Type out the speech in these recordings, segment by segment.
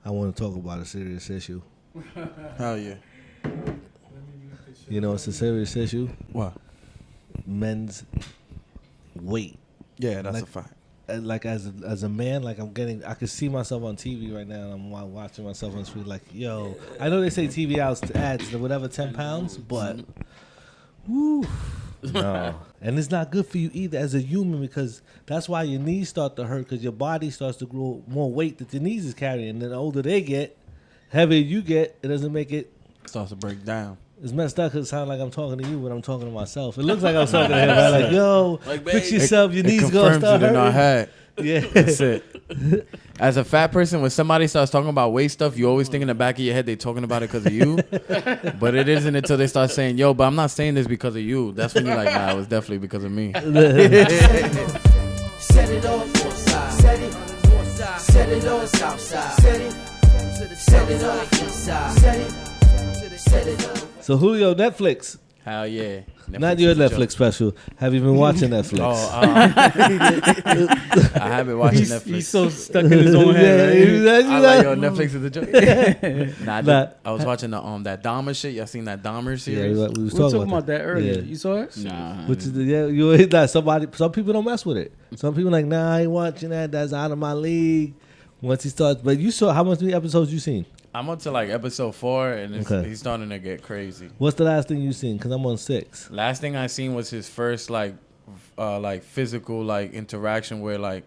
I want to talk about a serious issue. Hell yeah. You know, it's a serious issue. What? Men's weight. Yeah, that's Like- a fact. Like as a man, like I can see myself on TV right now, and I'm watching myself on screen. Like, yo, I know they say TV adds the whatever 10 pounds, but woo, no, and it's not good for you either as a human, because that's why your knees start to hurt, because your body starts to grow more weight that your knees is carrying. And then the older they get, heavier you get, it doesn't make it. Starts to break down. It's messed up because it sounds like I'm talking to you, but I'm talking to myself. It looks like I'm talking to him. I'm like, yo, fix yourself. Your knees gonna start it in our hurting. head. Yeah, That's it. As a fat person, when somebody starts talking about weight stuff, you always think in the back of your head they talking about it because of you. But it isn't until they start saying, yo, but I'm not saying this because of you. That's when you're like, nah, it was definitely because of me. Set it on north side. Set it north side. Set it on south side. Set it on east side. Set it on. So Julio, Netflix. Hell yeah. Not your is a Netflix joke. special. Have you been watching Netflix? I haven't watched Netflix. He's so stuck in his own head. Right? I like, yo, Netflix is a joke. Nah. I was watching the that Dahmer shit. Y'all seen that Dahmer Yeah, series? we was We were talking about that earlier. Yeah. You saw it? Nah. Which is you that some people don't mess with it. Some people like, nah, I ain't watching that. That's out of my league. Once he starts, but you saw how many episodes you seen? I'm up to like episode 4, and Okay. he's starting to get crazy. What's the last thing you seen? Because I'm on 6. Last thing I seen was his first like physical like interaction where like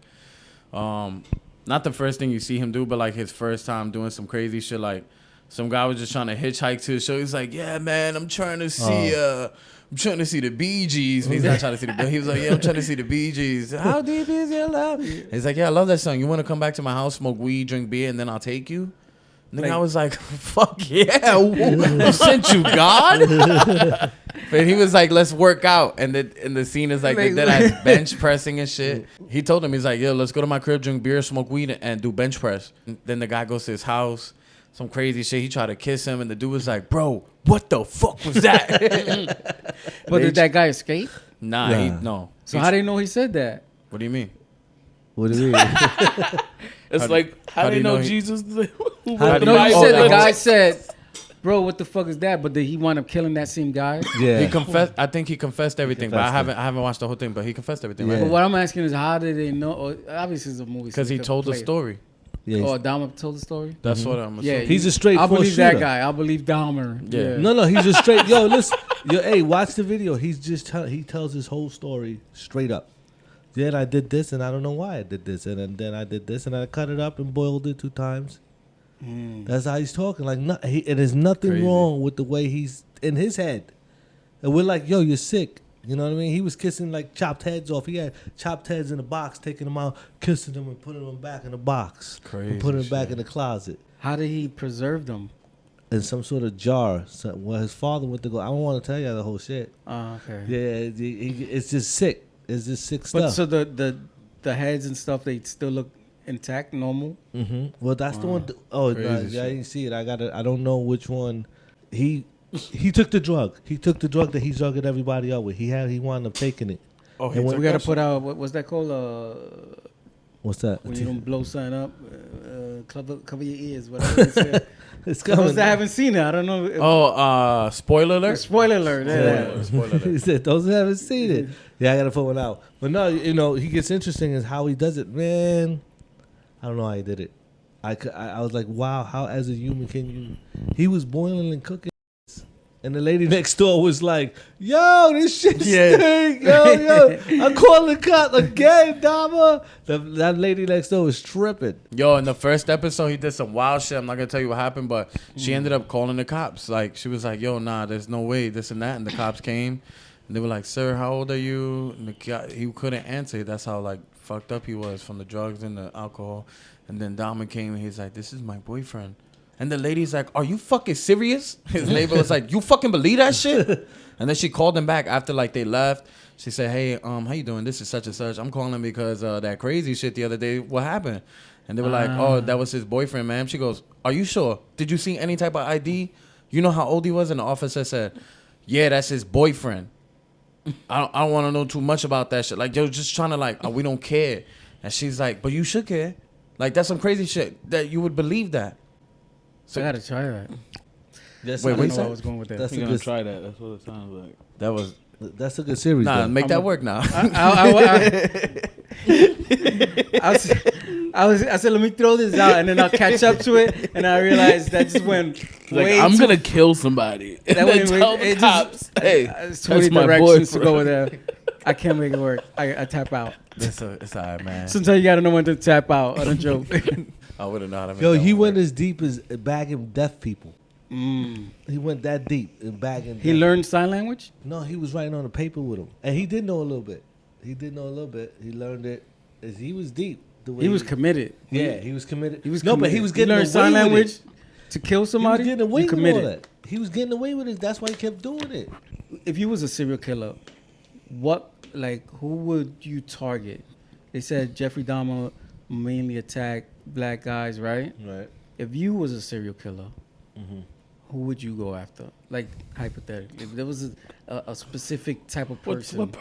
not the first thing you see him do, but like his first time doing some crazy shit. Like some guy was just trying to hitchhike to his show. He's like, yeah, man, I'm trying to see the Bee Gees. He's not trying to see the. He was like, yeah, I'm trying to see the Bee Gees. How deep is your love? He's like, yeah, I love that song. You want to come back to my house, smoke weed, drink beer, and then I'll take you. And then I was like, fuck yeah, who sent you, God? But he was like, let's work out. And the scene is like they did ass bench pressing and shit. He told him, he's like, yo, let's go to my crib, drink beer, smoke weed, and do bench press. And then the guy goes to his house, some crazy shit. He tried to kiss him, and the dude was like, bro, what the fuck was that? But did that guy escape? Nah, Nah. So how do you know he said that? What do you mean? What do you mean? It's like, how do you know he- Jesus? How do you No, know- you Oh, said the that- guy said, bro, what the fuck is that? But did he wind up killing that same guy? Yeah. He confessed. I think he confessed everything, but confessed I haven't watched the whole thing. But he confessed everything, Yeah. right? But what I'm asking is, how did they know? Or, obviously, it's a movie. Because he told the story. Yeah, Oh, he's- Dahmer told the story? That's what I'm assuming. Yeah. He's a straight I force believe that shooter. guy. I believe Dahmer. Yeah. No, he's just straight. Yo, listen. Yo, hey, watch the video. He's just he tells his whole story straight up. Yeah, and I did this, and I don't know why I did this, and then I did this, and I cut it up and boiled it 2 times. That's how he's talking. Like, and there's nothing Crazy. wrong with the way he's in his head. And we're like, yo, you're sick. You know what I mean? He was kissing like chopped heads off. He had chopped heads in the box, taking them out, kissing them, and putting them back in the box, Crazy and putting them back shit. in the closet. How did he preserve them? In some sort of jar. So, well, his father went to go. I don't want to tell you the whole shit. Oh, okay. Yeah, it's just sick. It's just sick But stuff. so the heads and stuff, they still look intact, normal? Well, that's the one. Oh, Crazy no, I shit. didn't see it. I don't know which one. He took the drug. He took the drug that he drugged everybody up with. He wound up taking it. Oh, And when- We got to put out, what's that called? What's that? When you don't blow something up, cover your ears, whatever it's said. It's For those coming. that haven't seen it, I don't know. Spoiler alert. Spoiler alert. Yeah. Spoiler alert. He said, those who haven't seen it. Yeah, I got to put one out. But no, he gets interesting is how he does it. Man, I don't know how he did it. I was like, wow, how as a human can you? He was boiling and cooking. And the lady next door was like, yo, this shit stink. Yo, I'm calling the cops again, Dama. That lady next door was tripping. Yo, in the first episode, he did some wild shit. I'm not gonna tell you what happened, but she ended up calling the cops. Like, she was like, yo, nah, there's no way, this and that. And the cops came, and they were like, sir, how old are you? And the guy, he couldn't answer. That's how, like, fucked up he was from the drugs and the alcohol. And then Dama came, and he's like, this is my boyfriend. And the lady's like, are you fucking serious? His neighbor was like, you fucking believe that shit? And then she called him back after, like, they left. She said, hey, how you doing? This is such and such. I'm calling because that crazy shit the other day. What happened? And they were like, oh, that was his boyfriend, ma'am. She goes, are you sure? Did you see any type of ID? You know how old he was? And the officer said, yeah, that's his boyfriend. I don't want to know too much about that shit. Like, yo, just trying to, like, we don't care. And she's like, but you should care. Like, that's some crazy shit that you would believe that. I gotta try that. That's Wait, I a don't wait, know good, where I was going with that. that's a We're gonna good, try that. That's what it sounds like. That was that's a good series. nah. though. Make that work now. I said, let me throw this out, and then I'll catch up to it, and I realized that just went Like, way I'm too. gonna kill somebody. And That then went way- tell the it just- cops, hey, It's too many that's my directions to boyfriend. go with there. I can't make it work. I tap out. It's alright, man. Sometimes you gotta know when to tap out on a joke. I wouldn't know how to make Yo, that he one went work. as deep as bagging deaf people. He went that deep in bagging. He deaf- learned sign language. No, he was writing on the paper with him, and he did know a little bit. He learned it. As he was deep. The way He was committed. Yeah, he was committed. He was no, but committed. he was getting learned away sign with language it. to kill He was somebody. getting away You with all committed. that. He was getting away with it. That's why he kept doing it. If you was a serial killer, who would you target? They said Jeffrey Dahmer mainly attacked black guys, right? Right. If you was a serial killer, Mm-hmm. who would you go after? Like hypothetically, if there was a specific type of person.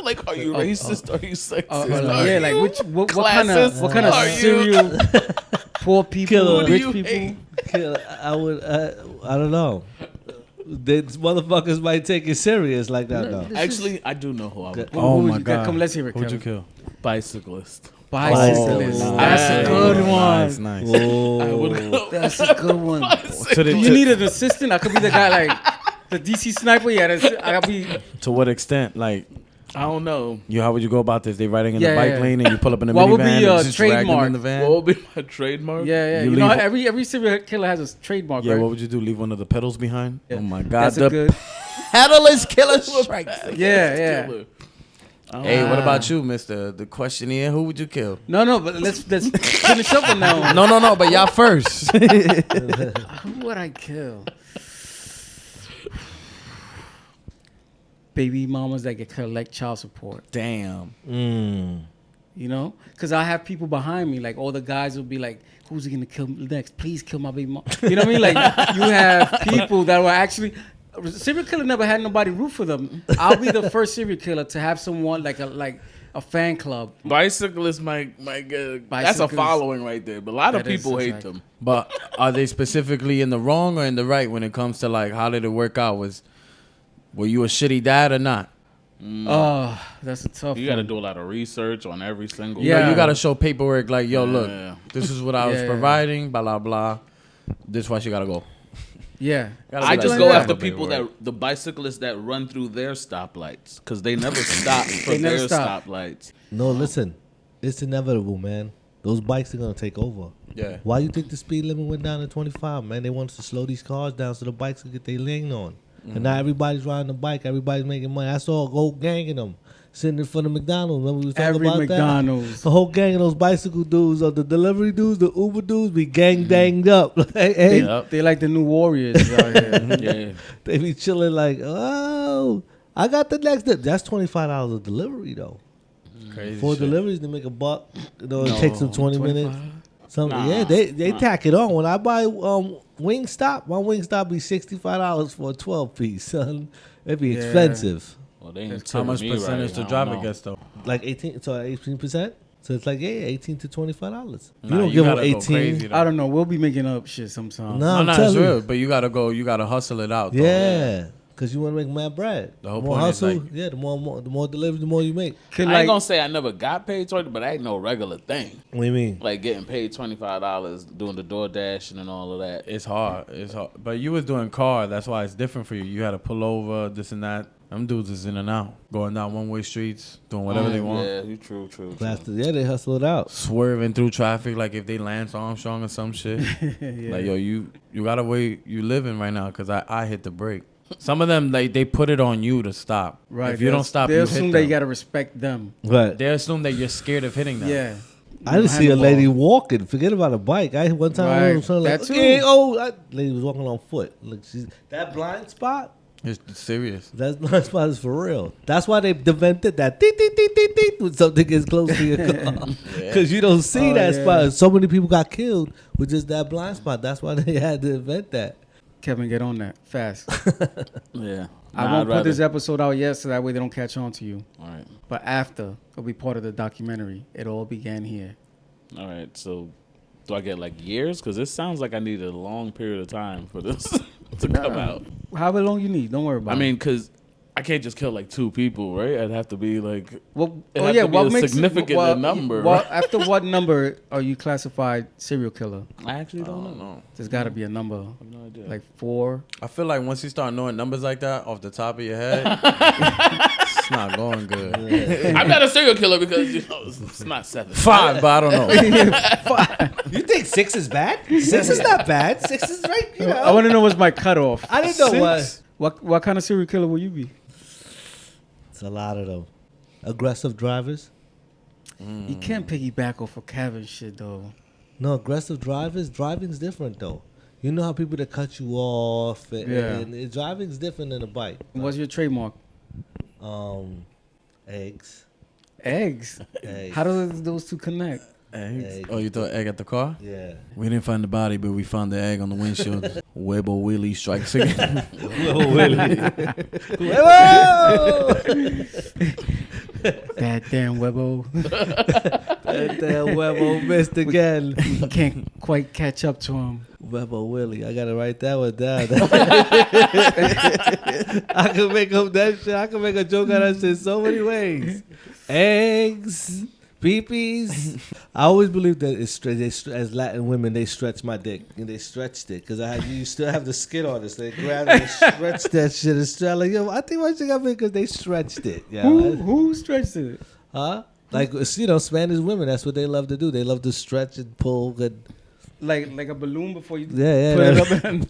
Like, are you racist? Are you sexist? Yeah, like what kind classist of are you? serial poor people, Killer. rich Who do you people? hate? I would. I don't know. These motherfuckers might take it serious like that though. Actually, I do know who I would. Who Oh would my you- god. Come, let's hear it. Who would you Kevin. kill? Bicyclist. Bicyclist. Oh, That's a nice. good one. Nice, nice. I would go. That's a good one. To, the, Do you need an assistant? I could be the guy like the DC sniper. Yeah, I gotta be. to what extent? Like, I don't know. how would you go about this? They riding in Yeah, the bike yeah. lane and you pull up in the What minivan would be and your just drag them trademark? in the van? What would be my trademark? Yeah. You You know, leave- every serial killer has a trademark, Yeah, right? what would you do? Leave one of the pedals behind? Yeah. Oh my god, That's the a good. pedalist killer strikes. Yeah. Killer. Hey, what about you, Mister? The questionnaire. Who would you kill? No, but let's finish up on that one. No, but y'all first. Who would I kill? Baby mamas that get collect child support. Damn. You know, because I have people behind me. Like all the guys will be like, "Who's he gonna kill next? Please kill my baby mom." You know what I mean? Like you have people that were actually. Serial killer never had nobody root for them. I'll be the first serial killer to have someone like a fan club. Bicyclist might get. That's a Bicyclist. following right there. But a lot of That is people hate exact. them. But are they specifically in the wrong or in the right when it comes to like how did it work out? Were you a shitty dad or not? Oh, that's a tough. You got to one. do a lot of research on every single. Yeah. No, you gotta show paperwork like, yo, Yeah. look, this is what I was Yeah. providing, blah blah blah. This is why she gotta go. Yeah. Gotta I be just like go that. after people the bicyclists that run through their stoplights because they never stop for They never their stop. stoplights. No, listen, it's inevitable, man. Those bikes are gonna take over. Yeah. Why you think the speed limit went down to 25, man? They want us to slow these cars down so the bikes can get their lane on. And now everybody's riding the bike. Everybody's making money. I saw a whole gang of them sitting in front of McDonald's. Remember we was talking Every about McDonald's. that? A whole gang of those bicycle dudes, or the delivery dudes, the Uber dudes, be gang banged up. Like, hey, Yep. They like the new warriors out here. Yeah. they be chilling like, oh, I got the next. That's $25 a delivery though. Crazy. For shit. deliveries, they make a buck. You know, it No, takes them 20 minutes. Something. Yeah, they tack it on. When I buy Wingstop, my Wingstop be $65 for a 12-piece, son. It'd be Yeah. expensive. Well, they ain't How much telling me percentage right. the I don't driver know. gets though? Like 18%. So it's like, yeah, $18 to $25. You Nah, don't give them gotta go 18. crazy, though. I don't know. We'll be making up shit sometimes. No, I'm No, it's telling real. you. But you gotta go. You gotta hustle it out. Though. Yeah. Because you want to make mad bread. The whole more point is, hustle, like- yeah, the more delivery, the more you make. Can, I like, ain't gonna say I never got paid 20, but that ain't no regular thing. What do you mean? Like getting paid $25 doing the door dashing and all of that. It's hard. It's hard. But you was doing car. That's why it's different for you. You had to pull over, this and that. Them dudes is in and out, going down one-way streets, doing whatever they want. Yeah, you true. Yeah, they hustle it out. Swerving through traffic like if they Lance Armstrong or some shit. Like, yo, you gotta wait. You living right now because I hit the brake. Some of them, like, they put it on you to stop. right. If you don't stop, they you assume hit that them. you gotta respect them. Right. They assume that you're scared of hitting them. Yeah. I didn't see a lady walking. Forget about a bike. One time I Right. was trying to like, That too. okay, lady was walking on foot. Look, that blind spot. It's serious. That blind spot is for real. That's why they invented that ding, ding, ding, ding, ding, when something gets close to your car. Because you don't see that yeah. spot. So many people got killed with just that blind spot. That's why they had to invent that. Kevin, get on that fast. Yeah. I Nah, won't I'd put this rather- episode out yet, so that way they don't catch on to you. All right. But after, it'll be part of the documentary. It all began here. All right. So Do I get like years? Because this sounds like I need a long period of time for this to come out. However long you need. Don't worry about it. I mean, because I can't just kill like 2 people, right? I'd have to be like, well, it'd have to be what a makes significant number. Well, Right? after what number are you classified serial killer? I actually I don't don't know. know. There's got to be a number. I have no idea. Like 4. I feel like once you start knowing numbers like that off the top of your head, it's not going good. I'm not a serial killer because it's not 7. 5, but I don't know. You think 6 is bad? 6 is not bad. 6 is right. You know. I want to know what's my cutoff. I didn't know What kind of serial killer will you be? It's a lot of them. Aggressive drivers. You can't piggyback off of Kevin shit though. No, aggressive drivers. Driving's different though. You know how people that cut you off, and driving's different than a bike. What's your trademark? Eggs. Eggs. Eggs. How do those two connect? Eggs. Oh, you thought egg at the car? Yeah. We didn't find the body, but we found the egg on the windshield. Webbo Willie strikes again. Whoa, Willie. That damn Webbo. That damn Webbo missed again. We can't quite catch up to him. Webbo Willie. I gotta write that one down. I can make up that shit. I can make a joke out of that shit so many ways. Eggs. Peepees. I always believe that as Latin women, they stretch my dick. And they stretched it. Because you still have the skin on it. So they grabbed it and stretched that shit. And stretched. Like, yo, I think my shit got big because they stretched it. Yeah, Who stretched it? Huh? Like, Spanish women, that's what they love to do. They love to stretch and pull. Good. Like a balloon before you Put it up and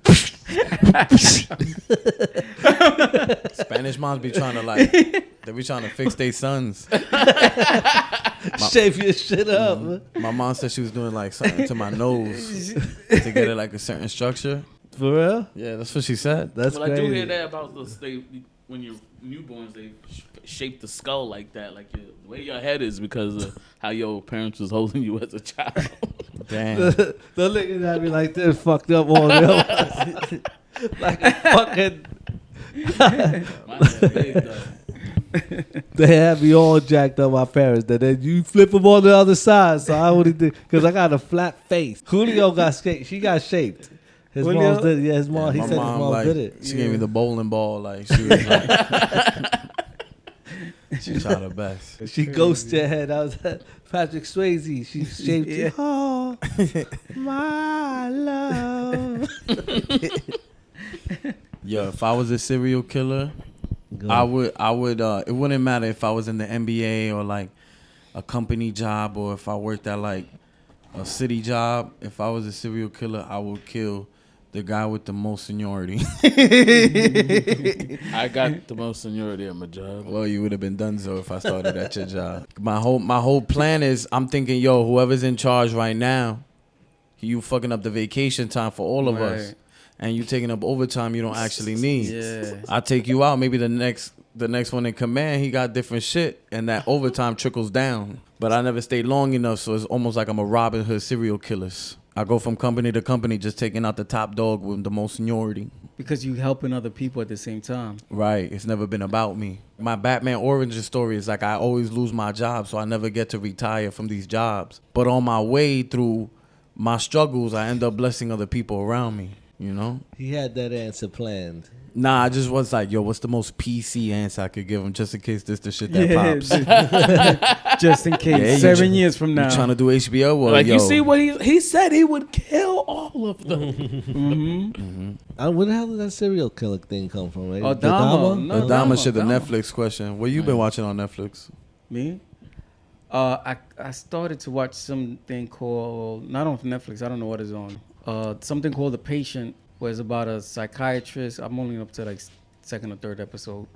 Spanish moms be trying to they be trying to fix their sons. Shave your shit up. My mom said she was doing like something to my nose to get it like a certain structure. For real? Yeah, that's what she said. That's Well, crazy. I do hear that about when you're newborns, they shape the skull like that, like the way your head is because of how your parents was holding you as a child. Damn. The niggas that be like this fucked up all real. Like a fucking. Mine was big, though. They had me all jacked up, my parents. Then you flip them on the other side. So I only did because I got a flat face. Julio got shaped. She got shaped. His Julio? mom did. Yeah, his mom. He My said his mom like, did it. She gave me the bowling ball. Like she was like, she tried her best. She ghosted your head. I was Patrick Swayze. She shaped you. Oh, my love. Yo, if I was a serial killer, I would. It wouldn't matter if I was in the NBA or like a company job or if I worked at like a city job. If I was a serial killer, I would kill the guy with the most seniority. I got the most seniority at my job. Well, you would have been donezo if I started at your job. My whole plan is I'm thinking, yo, whoever's in charge right now, you fucking up the vacation time for all of us. And you taking up overtime you don't actually need. Yeah. I take you out. Maybe the next one in command, he got different shit, and that overtime trickles down. But I never stayed long enough, so it's almost like I'm a Robin Hood serial killers. I go from company to company, just taking out the top dog with the most seniority. Because you helping other people at the same time. Right. It's never been about me. My Batman origin story is like I always lose my job, so I never get to retire from these jobs. But on my way through my struggles, I end up blessing other people around me. You know? He had that answer planned. Nah, I just was like, yo, what's the most PC answer I could give him just in case this the shit that pops? Just in case. Yeah, 7 years from now. You trying to do HBO? Well, Like, yo, you see what he said he would kill all of them. Where the hell did that serial killer thing come from? Right? Adama. Adama? No, Adama shit, the Adama. Netflix question. What you been watching on Netflix? Me? I started to watch something called, not on Netflix, I don't know what it's on. Something called The Patient, where it's about a psychiatrist. I'm only up to like second or third episode.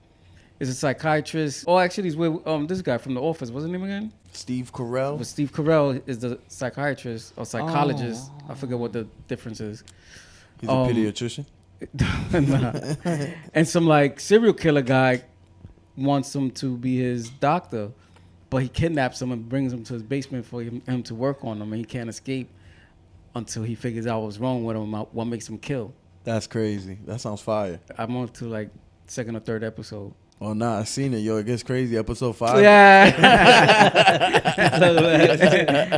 It's a psychiatrist. Oh, actually, it's with this guy from The Office. What's his name again? Steve Carell. But Steve Carell is the psychiatrist or psychologist. I forget what the difference is. He's a pediatrician. Nah. And some like serial killer guy wants him to be his doctor, but he kidnaps him and brings him to his basement for him to work on him, and he can't escape until he figures out what's wrong with him, what makes him kill. That's crazy. That sounds fire. I'm on to like second or third episode. Oh, nah, I seen it. Yo, it gets crazy. Episode 5. Yeah.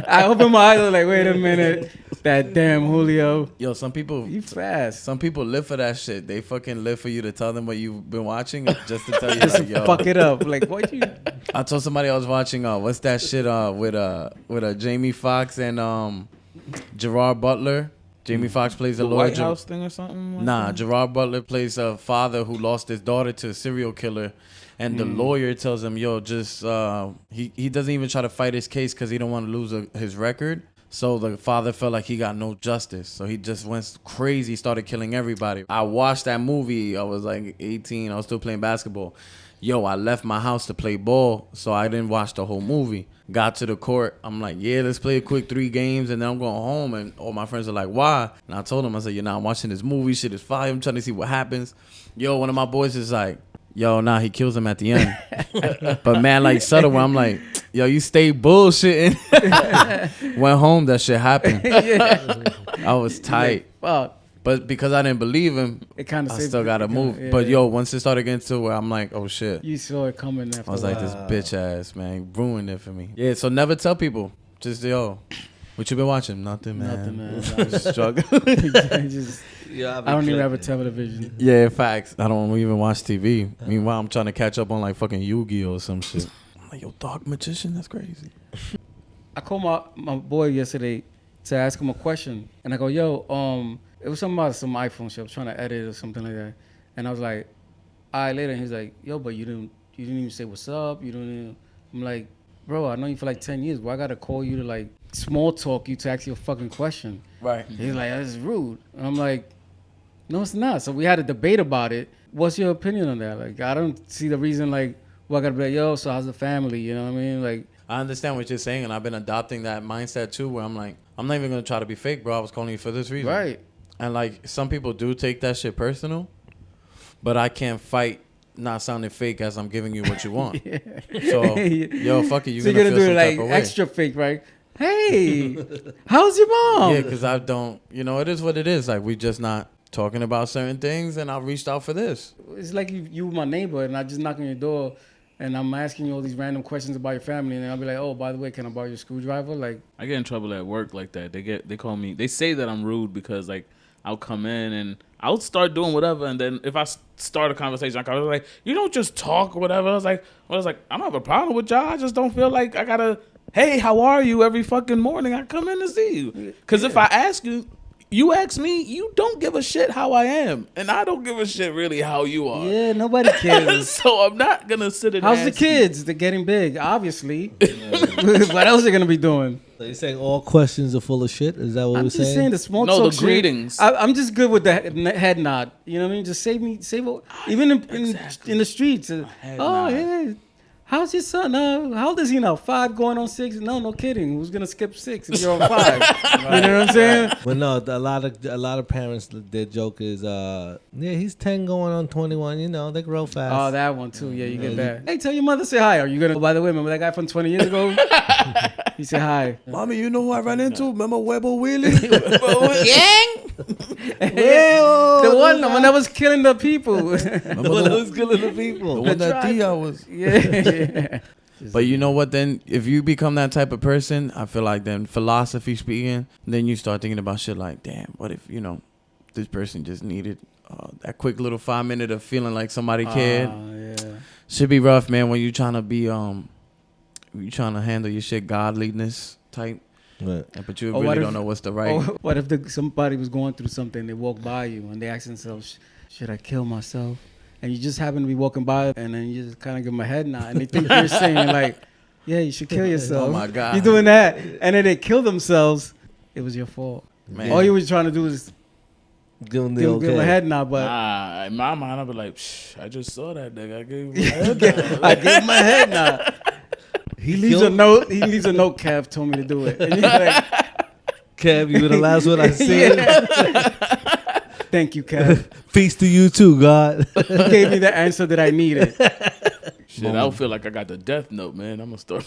I opened my eyes. I was like, wait a minute. That damn Julio. Yo, some people fast. Some people live for that shit. They fucking live for you to tell them what you've been watching, just to tell you Just like, yo. fuck it up. Like, what you? I told somebody I was watching. What's that shit? With Jamie Foxx and Gerard Butler. Jamie Foxx plays a The lawyer. White House thing or something? Like Nah, that? Gerard Butler plays a father who lost his daughter to a serial killer, and the lawyer tells him, "Yo, just he doesn't even try to fight his case because he don't want to lose his record." So the father felt like he got no justice, so he just went crazy, started killing everybody. I watched that movie. I was like 18. I was still playing basketball. Yo, I left my house to play ball, so I didn't watch the whole movie. Got to the court. I'm like, yeah, let's play a quick 3 games, and then I'm going home. And all my friends are like, why? And I told them, I said, I'm watching this movie. Shit is fire. I'm trying to see what happens. Yo, one of my boys is like, yo, nah, he kills him at the end. But man, like subtle, where I'm like, yo, you stay bullshitting. Went home, that shit happened. I was tight. Fuck. But because I didn't believe him, It kind of. I still gotta move. But yo, once it started getting to where I'm like, oh shit. You saw it coming after. I was like, this bitch ass, man, ruined it for me. Yeah, so never tell people. Just, yo, what you been watching? Nothing, man. Nothing, man. I'm just struggling. Yeah, I don't even have a television. Yeah, facts. I don't even watch TV. Meanwhile, I'm trying to catch up on like fucking Yu-Gi-Oh or some shit. I'm like, yo, Dark Magician? That's crazy. I called my boy yesterday to ask him a question, and I go, yo, it was something about some iPhone shit. I was trying to edit or something like that, and I was like, all right, later. And he's like, yo, but you didn't even say what's up. You didn't even. I'm like, bro, I know you for like 10 years. Why I gotta call you to like small talk you to ask you a fucking question? Right. He's like, that's rude. And I'm like, no, it's not. So we had a debate about it. What's your opinion on that? Like, I don't see the reason, like, well, I gotta be like, yo, so how's the family? You know what I mean? Like, I understand what you're saying, and I've been adopting that mindset too, where I'm like, I'm not even gonna try to be fake, bro. I was calling you for this reason. right. And like, some people do take that shit personal, but I can't fight not sounding fake as I'm giving you what you want. So, yo, fuck it. You're So gonna you're gonna feel do some it type like of way. extra fake, right? Hey, how's your mom? Yeah, because I don't, it is what it is. Like, we just not talking about certain things, and I reached out for this. It's like you my neighbor, and I just knock on your door, and I'm asking you all these random questions about your family, and then I'll be like, oh, by the way, can I borrow your screwdriver? Like, I get in trouble at work like that. They call me. They say that I'm rude because like I'll come in and I'll start doing whatever, and then if I start a conversation, I was like, you don't just talk or whatever. I was like, I don't have a problem with y'all. I just don't feel like I gotta. Hey, how are you? Every fucking morning I come in to see you. Because if I ask you, you ask me, you don't give a shit how I am, and I don't give a shit really how you are. yeah, nobody cares. So I'm not gonna sit and How's the ask you. kids? They're getting big, obviously. What else are they gonna be doing? So you're saying all questions are full of shit? Is that what I'm we're just saying the small No, talk the shit. greetings. I'm just good with the head nod. You know what I mean? Just save even in the streets. head Oh nod. yeah. How's your son? How old is he now? 5 going on 6? No kidding. Who's gonna skip 6 if you're on 5? You know what I'm saying? But no, a lot of parents, their joke is, he's 10 going on 21. They grow fast. Oh, that one too. Yeah, you get that. Hey, tell your mother say hi. Are you gonna? Oh, by the way, remember that guy from 20 years ago? He said hi. Mommy, you know who I ran into? Remember Webo Willie? The one that was killing the people. But who's killing the people? The one that Tia was. Yeah. But you know what? Then if you become that type of person, I feel like then philosophy speaking, then you start thinking about shit like, damn, what if this person just needed that quick little 5 minute of feeling like somebody cared. Yeah. Should be rough, man. When you trying to be you trying to handle your shit godliness type, Right. but you Or really what don't if- know what's the right. Or what if somebody was going through something, they walk by you and they ask themselves, should I kill myself? And you just happen to be walking by and then you just kind of give them a head nod and they think you're saying like, yeah, you should kill yourself. Oh my God. You're doing that. And then they kill themselves. It was your fault. Man. All you was trying to do is Give them the give them a okay. head nod, but Nah, in my mind, I'll be like, Psh, I just saw that nigga. I gave him a head nod. I gave him a head nod. He leaves a note. He leaves a note. Kev told me to do it. And you're like, Kev, you were the last one I seen. thank you, Kev. Peace to you too, God. You gave me the answer that I needed. Shit, I don't feel like I got the death note, man. I'm gonna start.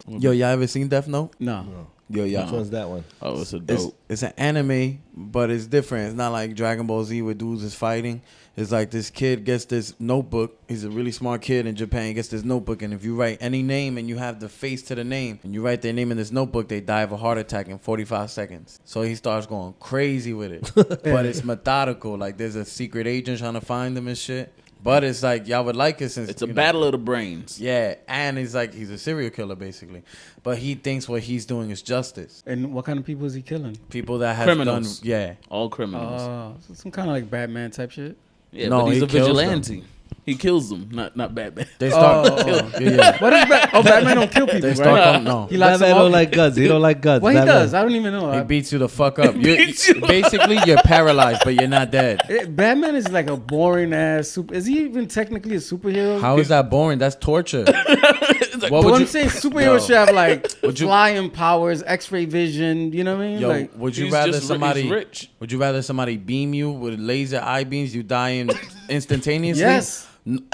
Yo, y'all ever seen Death Note? No. Yo, Which y'all. one's that one? Oh, it's a It's, dope. it's an anime, but it's different. It's not like Dragon Ball Z where dudes is fighting. It's like this kid gets this notebook. He's a really smart kid in Japan. He gets this notebook, and if you write any name and you have the face to the name, and you write their name in this notebook, they die of a heart attack in 45 seconds. So he starts going crazy with it. But it's methodical. Like there's a secret agent trying to find them and shit. But it's like, y'all would like it since... It's a battle of the brains. Yeah, and he's like, he's a serial killer, basically. But he thinks what he's doing is justice. And what kind of people is he killing? People that have Criminals. done... Yeah. All criminals. So some kind of like Batman type shit. Yeah, No, but he's he a kills vigilante. He kills them, not Batman. They start... Yeah. What is Batman don't kill people, They right? start... No. He locks Batman them don't up. like guns. He don't like guns. Well, he Batman. does. I don't even know. He beats you the fuck up. Basically, you're paralyzed, but you're not dead. Batman is like a boring ass super. Is he even technically a superhero? How is that boring? That's torture. Like, What But would I'm you... saying superheroes Yo. should have like Would you- flying powers, X-ray vision. You know what I mean? Yo, Like, would you He's rather just he's somebody... rich. Would you rather somebody beam you with laser eye beams, you dying instantaneously? yes.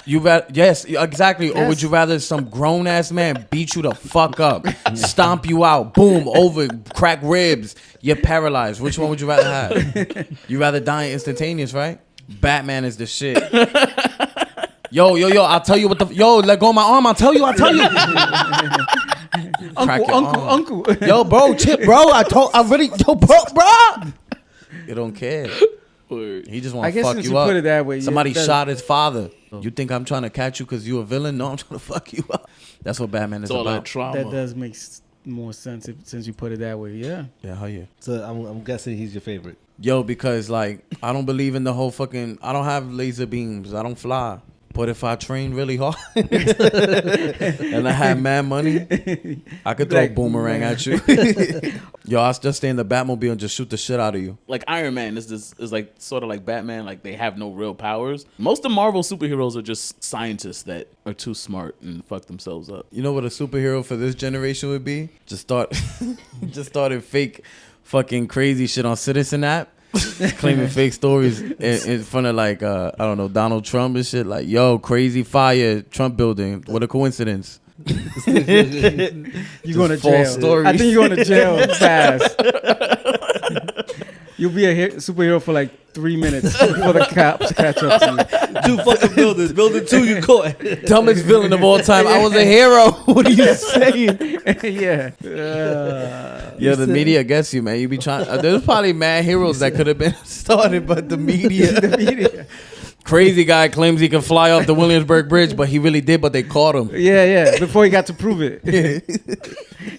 You yes, exactly. Or would Yes. you rather some grown ass man beat you the fuck up, stomp you out, boom, over, crack ribs, you're paralyzed? Which one would you rather have? You rather die instantaneous, right? Batman is the shit. Yo, I'll tell you what the let go of my arm. I'll tell you. Crack your arm. Uncle. Yo, bro, chip, bro. Bro. You don't care. Word. He just I want to guess fuck since you you up. put it that way, yeah, Somebody that- shot his father. You think I'm trying to catch you because you a villain? No, I'm trying to fuck you up. That's what Batman is It's all that about. trauma. That does make more sense since you put it that way. Yeah. Yeah, hell yeah. So I'm guessing he's your favorite. Yo, because like I don't believe in the whole fucking. I don't have laser beams. I don't fly. But if I train really hard and I have mad money, I could throw a Like, boomerang at you. Yo, I'll just stay in the Batmobile and just shoot the shit out of you. Like Iron Man is like sort of like Batman. Like they have no real powers. Most of Marvel superheroes are just scientists that are too smart and fuck themselves up. You know what a superhero for this generation would be? Just started fake fucking crazy shit on Citizen app. Claiming fake stories in front of like I don't know, Donald Trump and shit. Like, yo, crazy fire, Trump building. What a coincidence. You going to false jail? stories. I think you're going to jail fast. You'll be a superhero for like 3 minutes before the cops catch up to 2 fucking buildings. Building 2, you caught. Dumbest villain of all time. I was a hero. What are you saying? you. Yeah. Yo, the media gets you, man. You be trying. There's probably mad heroes that could have been started, but the media. The media. Crazy guy claims he can fly off the Williamsburg Bridge, but he really did, but they caught him. Yeah. Before he got to prove it.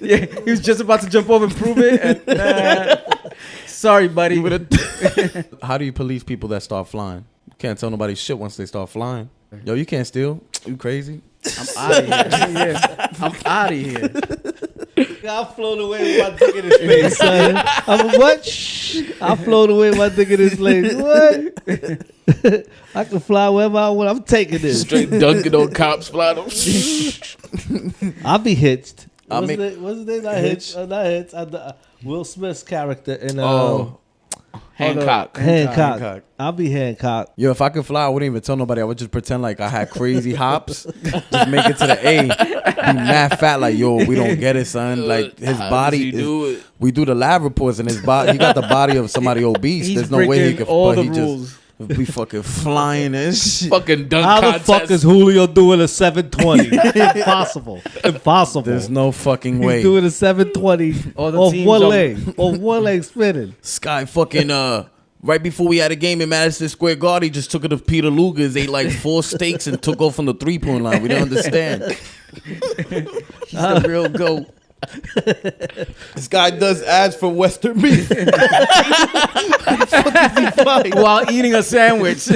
Yeah. He was just about to jump over and prove it. And, sorry, buddy. How do you police people that start flying? You can't tell nobody shit once they start flying. Yo, you can't steal. You crazy? I'm out of here. Yeah. I'm out of here. I float away with my dick in his face, son. I'm what? Shh. I float away with my dick in his face. What? I can fly wherever I want. I'm taking this. Straight dunking on cops, flying them. I'll be hitched. I'll What's make- his name? What's his name? Not Hitch. Not Hitch. Will Smith's character in Hancock. Hancock. I'll be Hancock. Yo, if I could fly, I wouldn't even tell nobody. I would just pretend like I had crazy hops. Just make it to the A. Be mad fat, like, yo, we don't get it, son. Like, his How body. does he do it? We do the lab reports, and his body. He got the body of somebody obese. He's There's no way he breaking could. all but the he rules. just be fucking flying and shit. Fucking dunk How the contest. fuck is Julio doing a 720? Impossible. Impossible. There's no fucking He's way. doing a 720 All the off teams one are- leg. Off one leg spinning. Sky fucking right before we had a game in Madison Square Garden, he just took it to Peter Luger's, ate like 4 steaks and took off from the 3-point line. We don't understand. He's the real GOAT. This guy does ads for Western beef. While eating a sandwich.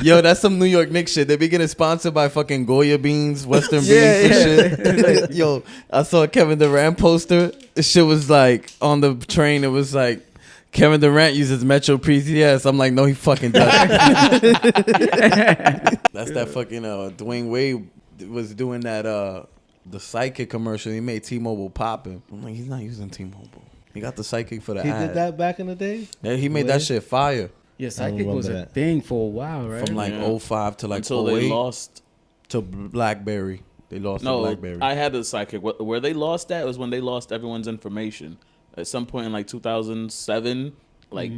Yo, that's some New York Knicks shit. They be getting sponsored by fucking Goya beans, Western beans Yeah, and yeah. shit. Like, yo, I saw a Kevin Durant poster. This shit was like on the train. It was like Kevin Durant uses Metro PCS. I'm like, no, he fucking doesn't. That's that fucking Dwayne Wade was doing that the Psychic commercial. He made T-Mobile popping. I'm like, he's not using T-Mobile. He got the Psychic for the He ad. did that back in the day? Yeah, he made that shit fire Yeah, I psychic was a remember that. thing for a while, right? from like Yeah. 05 to like Until 08 they lost. to BlackBerry. They lost to No, BlackBerry. I had a psychic. Where they lost that was when they lost everyone's information. At some point in like 2007, Like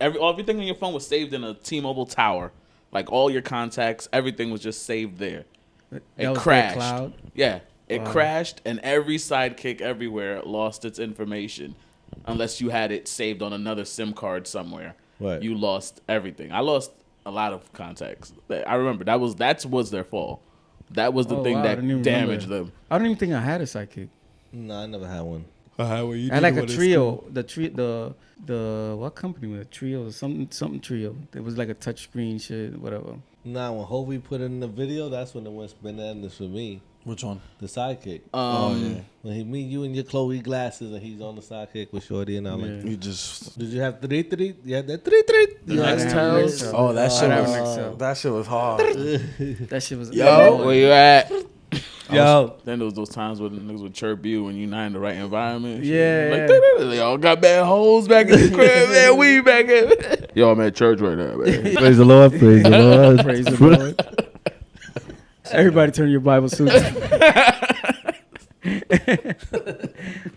everything on your phone was saved in a T-Mobile tower. Like all your contacts, everything was just saved there. It crashed. Cloud? Yeah, it crashed, and every sidekick everywhere lost its information, unless you had it saved on another SIM card somewhere. Right. You lost everything. I lost a lot of contacts. I remember that was their fault. That was the thing that damaged them. I don't even think I had a sidekick. No, I never had one. I had like a trio. The what company was it? Trio or something trio. It was like a touch screen shit, whatever. Nah, when Hovey put in the video, that's when it went bananas for me. Which one? The sidekick. Yeah. When he meet you in your Chloe glasses and he's on the sidekick with Shorty and I'm like, You just. did you have 3-3? You had that 3-3? Yeah, I didn't have an Excel. Oh, that shit I didn't was. have an Excel. That shit was hard. That shit was. Yo, where you at? Yo. Then there was those times when niggas would chirp you when you're not in the right environment. Yeah, Like, y'all got bad hoes back in the crib, man. We back in. Yo, I'm at church right now, man. Praise the Lord. Praise the Lord. Praise the Lord. Everybody turn your Bible suits.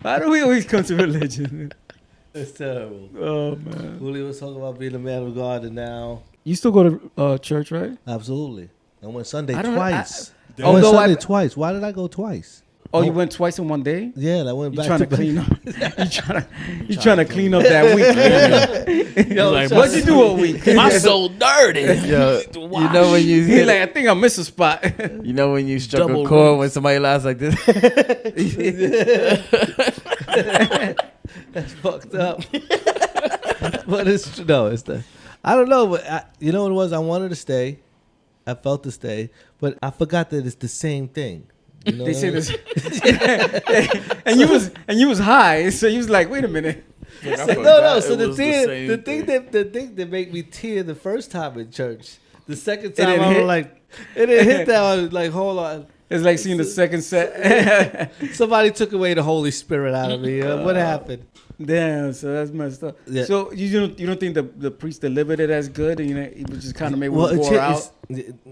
Why do we always come to religion? It's terrible. Oh, man. Julio was talking about being a man of God and now. You still go to church, right? Absolutely. I went Sunday I don't- twice. I went Although Sunday twice. Why did I go twice? Oh, you went twice in one day? Yeah, I went You back trying to back. clean up? You trying to clean up that week? Yo, Like, What'd you do all week? My soul dirty. Yo, you know when you He hit, like, I think I missed a spot. you know when you struck Double a chord rings. when somebody laughs like this. That's fucked up. But it's no, it's the. I don't know, but you know what it was? I wanted to stay. I felt to stay, but I forgot that it's the same thing. You know They what say I mean? this, and you was high, so you was like, wait a minute. No. So the thing that made me tear the first time in church, the second time didn't I was hit? like, it didn't hit that. I was like, hold on. It's like seeing the second set. Somebody took away the Holy Spirit out of me. What happened? Damn, so that's messed up. Yeah. So you don't think the priest delivered it as good, and it was just kind of maybe Well, wore out.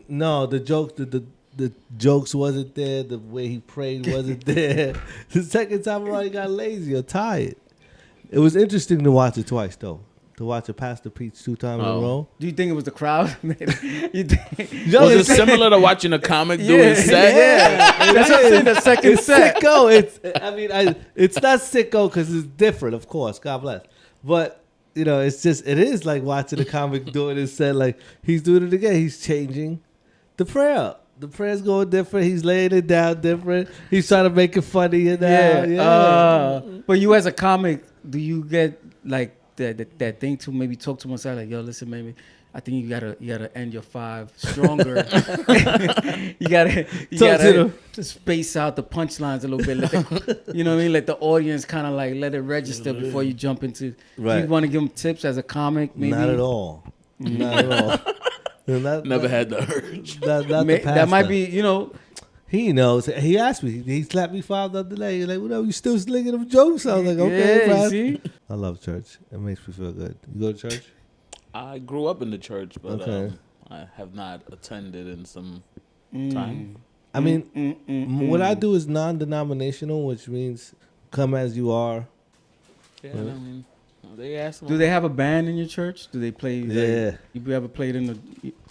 no, the joke, the jokes wasn't there. The way he prayed wasn't there. The second time around, he got lazy or tired. It was interesting to watch it twice, though. To watch a pastor preach 2 times in a row. Do you think it was the crowd? You think? Was it similar to watching a comic do his set? Yeah. That's what I'm saying. The second It's set. sicko. It's not sicko because it's different, of course. God bless. But it is like watching a comic doing his set. Like he's doing it again. He's changing the prayer. The prayer's going different. He's laying it down different. He's trying to make it funny and Yeah. But you as a comic, do you get like that thing to maybe talk to myself like, yo, listen, maybe I think you gotta end your 5 stronger. you gotta space out the punchlines a little bit. You know what I mean? Let the audience kind of like let it register before you jump into. Right. You want to give them tips as a comic? Maybe Not at all. Not at all. Never had the urge. Not the that might pastor. be, He knows. He asked me. He slapped me 5 the other day. He's like, "Well, you still slinging them jokes?" I was like, "Okay, yeah, you fine." see? I love church. It makes me feel good. You go to church? I grew up in the church, but Okay. I have not attended in some time. I mean, what I do is non-denominational, which means come as you are. Yeah, I mean, they asked. Do they have a band in your church? Do they play? Yeah. You ever played in the?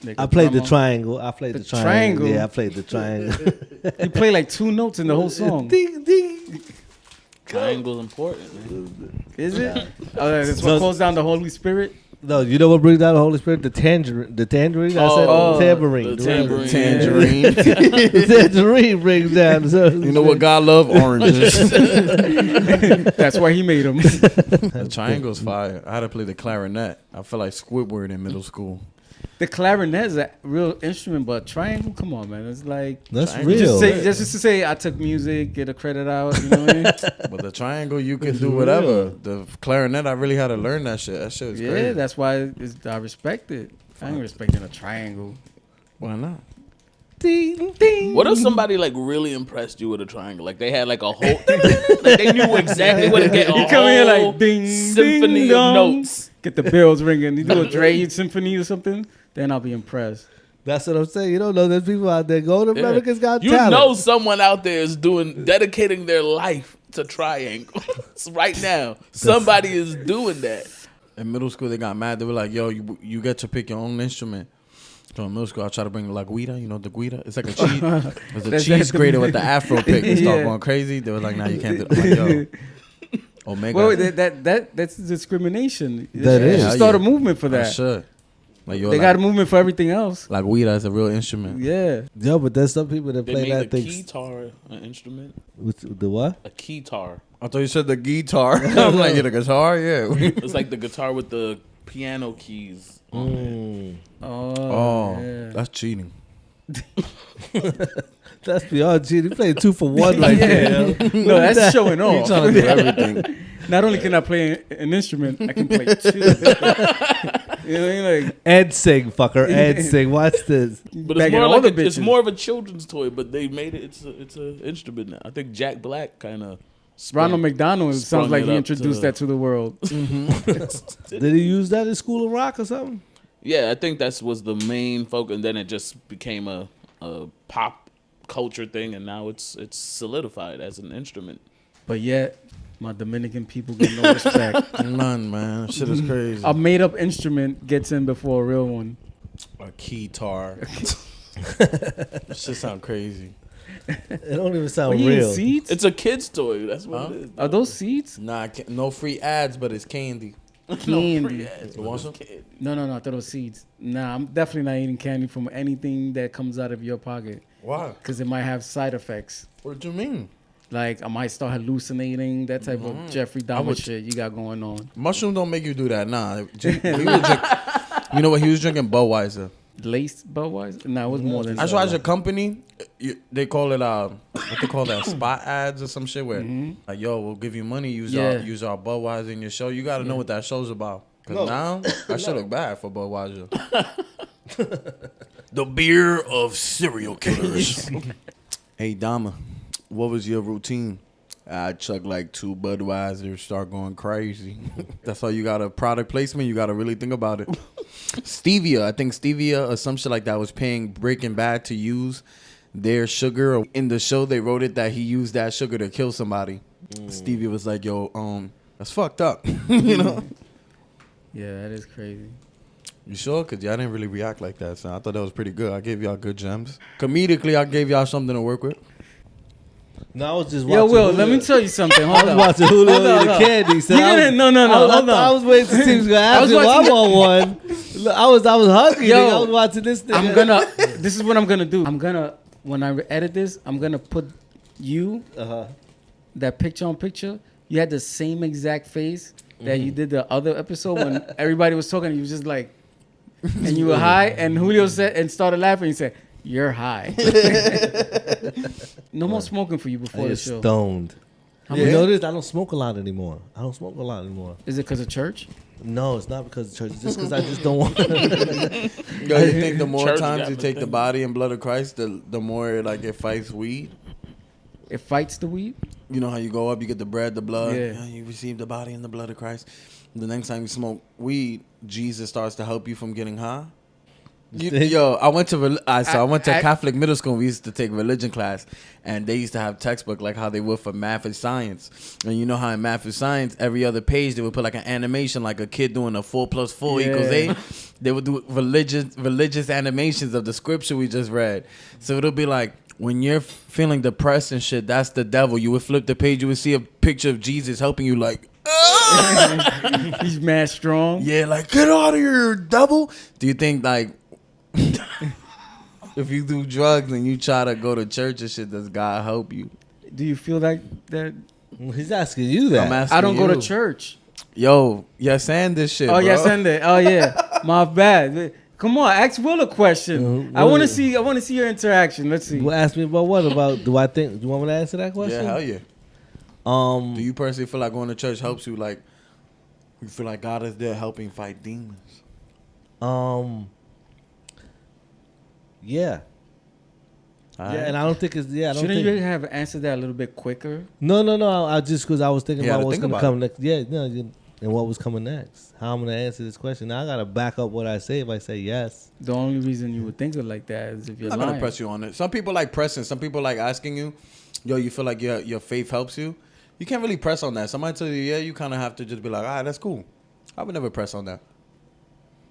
Like I a played the drama? triangle. I played The the triangle. triangle? Yeah, I played the triangle. You play like 2 notes in the whole song. Ding, ding. Triangle's important, man. Is it? Oh, that's So- what calls down the Holy Spirit. No, you know what brings down the Holy Spirit? The tangerine. The tangerine. I said Oh, tambourine. The tambourine. Tangerine. The tangerine brings down. You know what God love? Oranges. That's why he made them. The triangle's fire. I had to play the clarinet. I felt like Squidward in middle school. The clarinet is a real instrument, but triangle, come on, man. It's like That's Triangle. real. just to say I took music, get a credit out. You know what I mean? But the triangle, you can do whatever. The clarinet, I really had to learn that shit. That shit was Yeah, crazy. that's why I respect it. I ain't respecting a triangle. Why not? Ding, ding. What if somebody like really impressed you with a triangle? Like they had like a whole, like they knew exactly what to get. You come in like ding, symphony ding, of dong. notes. Get the bells ringing. You do a Dre symphony or something, then I'll be impressed. That's what I'm saying. You don't know there's people out there. Go to America's Got You Talent. know someone out there is dedicating their life to triangles right now. Somebody is doing that. In middle school, they got mad. They were like, "Yo, you get to pick your own instrument." So in middle school, I try to bring la guida. You know the guida? It's like a cheese. It's a cheese grater with the Afro pick. They start going crazy. They were like, "Nah, you can't do it." I'm like, yo, Omega. Wait, that's discrimination. That You is. should start a movement for I that. should. Like, yo, They got a movement for everything else. La guida is a real instrument. Yeah. Yo, but there's some people that They play made that the thing. keytar an instrument. The what? A keytar. I thought you said the guitar. I'm like, the guitar, yeah. It's like the guitar with the piano keys on it. Oh, yeah. That's cheating. That's beyond cheating. You playing 2 for 1 right there. Yo. No, that's showing You off. trying to do everything. Not only can I play an instrument, I can play 2. You know what I mean? Like, And sing, fucker. And sing. Watch this. But bagging it's more all like the it's bitches. more of a children's toy, but they made it. It's a instrument now. I think Jack Black kind of. Ronald McDonald sprung sounds like it he up introduced to- that to the world. Did he use that in School of Rock or something? Yeah, I think that was the main focus, and then it just became a pop culture thing, and now it's solidified as an instrument. But yet, my Dominican people get no respect. None, man. Shit is crazy. A made-up instrument gets in before a real one. A keytar. Shit sound crazy. It don't even sound What, you eating real. seeds? It's a kid's toy. That's what it is. Are those seeds? Nah, no free ads, but it's candy. Candy. You want some? No. I thought it was seeds. Nah, I'm definitely not eating candy from anything that comes out of your pocket Why? because it might have side effects. What do you mean? Like I might start hallucinating, that type of Jeffrey Dahmer shit you got going on. Mushroom don't make you do that. Nah. He was you know what? He was drinking Budweiser. Laced Budweiser? Nah, it was more than That's why as a company, they call it what they call that, spot ads or some shit where like, yo, we'll give you money, use our Budweiser in your show. You got to know what that show's about. Cause now I should look bad for Budweiser. The beer of serial killers. Hey Dama, what was your routine? I chug like 2 Budweisers, start going crazy. That's how you got a product placement. You got to really think about it. Stevia, I think Stevia or some shit like that was paying Breaking Bad to use their sugar. In the show, they wrote it that he used that sugar to kill somebody. Stevia was like, yo, that's fucked up. You know? Yeah, that is crazy. You sure? Because y'all didn't really react like that, so I thought that was pretty good. I gave y'all good gems. Comedically, I gave y'all something to work with. No, I was just Yo, watching. Will, Julio. let me tell you something. I Hold was on. watching Julio Hold on, eat the hold on. candy. So You didn't- no, hold on. I was waiting to see who was gonna ask was me. Well, I'm watching- on one. Look, I was hungry. Yo, nigga. I was watching this thing. This is what I'm gonna do. When I edit this, I'm gonna put you, that picture on picture. You had the same exact face that you did the other episode when everybody was talking. You was just like, and you were high, and Julio said and started laughing. He said, "You're high." No more smoking for you before I the get show. stoned. You know this? I don't smoke a lot anymore. Is it because of church? No, it's not because of church. It's just because I just don't want. Yo, you think the more Church times got you me take the thinking. body and blood of Christ, the more like it fights weed? It fights the weed. You know how you go up, you get the bread, the blood, Yeah. you receive the body and the blood of Christ. The next time you smoke weed, Jesus starts to help you from getting high. Yo, I went to Catholic middle school. We used to take religion class, and they used to have textbook like how they would for math and science. And you know how in math and science, every other page they would put like an animation, like a kid doing a 4 + 4 = 8. They would do religious animations of the scripture we just read. So it'll be like, when you're feeling depressed and shit, that's the devil. You would flip the page, you would see a picture of Jesus helping you, like, He's mad strong. yeah, like, get out of here, devil. Do you think, like, if you do drugs and you try to go to church and shit, does God help you? Do you feel that He's asking you that. I'm asking I don't go you. to church? Yo, you're saying this shit, Oh, bro. yes, and that. Oh, yeah. My bad. Come on, ask Will a question. I want to see your interaction. Let's see. You ask me about what? About do I think? Do you want me to answer that question? Yeah, hell yeah. Do you personally feel like going to church helps you? Like, you feel like God is there helping fight demons? Yeah. All Yeah, right. and I don't think it's I don't Shouldn't think. you have answered that a little bit quicker? No. I just because I was thinking You about gotta what's think gonna about come next. Yeah, no, and what was coming next. How I'm gonna answer this question. Now I gotta back up what I say. If I say yes, The only reason you would think of it like that is if you're I'm not lying. gonna press you on it. Some people like pressing. Some people like asking you, yo, you feel like your faith helps you? You can't really press on that. Somebody tell you, yeah, you kind of have to just be like, all right, that's cool. I would never press on that.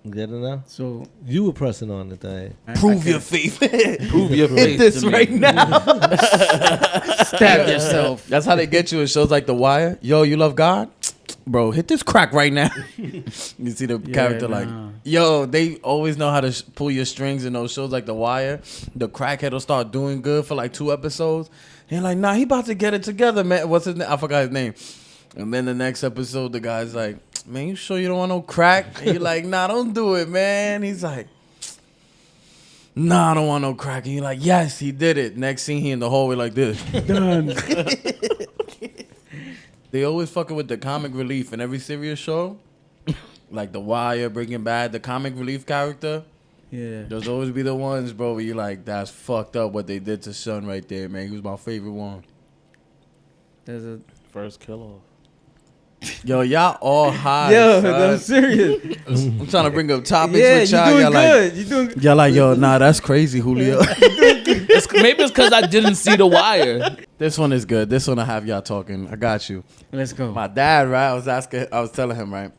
Get it now? So You were pressing on it, thing. Prove your faith. Prove your Hit faith this to me. right now. stab yourself. That's how they get you in shows like The Wire. Yo, you love God? Bro, hit this crack right now. You see the character like, yo, they always know how to pull your strings in those shows like The Wire. The crackhead will start doing good for like 2 episodes. And you're like, nah, he about to get it together, man. What's his name? I forgot his name. And then the next episode, the guy's like, man, you sure you don't want no crack? And you're like, nah, don't do it, man. He's like, nah, I don't want no crack. And you're like, yes, he did it. Next scene, he in the hallway like this. Done. They always fucking with the comic relief in every serious show. Like The Wire, Breaking Bad, the comic relief character. Yeah. Those always be the ones, bro, where you're like, that's fucked up what they did to Son right there, man. He was my favorite one. There's a First kill off. Yo, y'all all high. yo. son. I'm serious. I'm trying to bring up topics Yeah, with you're y'all. doing Y'all good. like, You're doing good. y'all like, yo, nah, that's crazy, Julio. Maybe it's because I didn't see The Wire. This one is good. This one I have y'all talking. I got you. Let's go. My dad, right? I was telling him, right?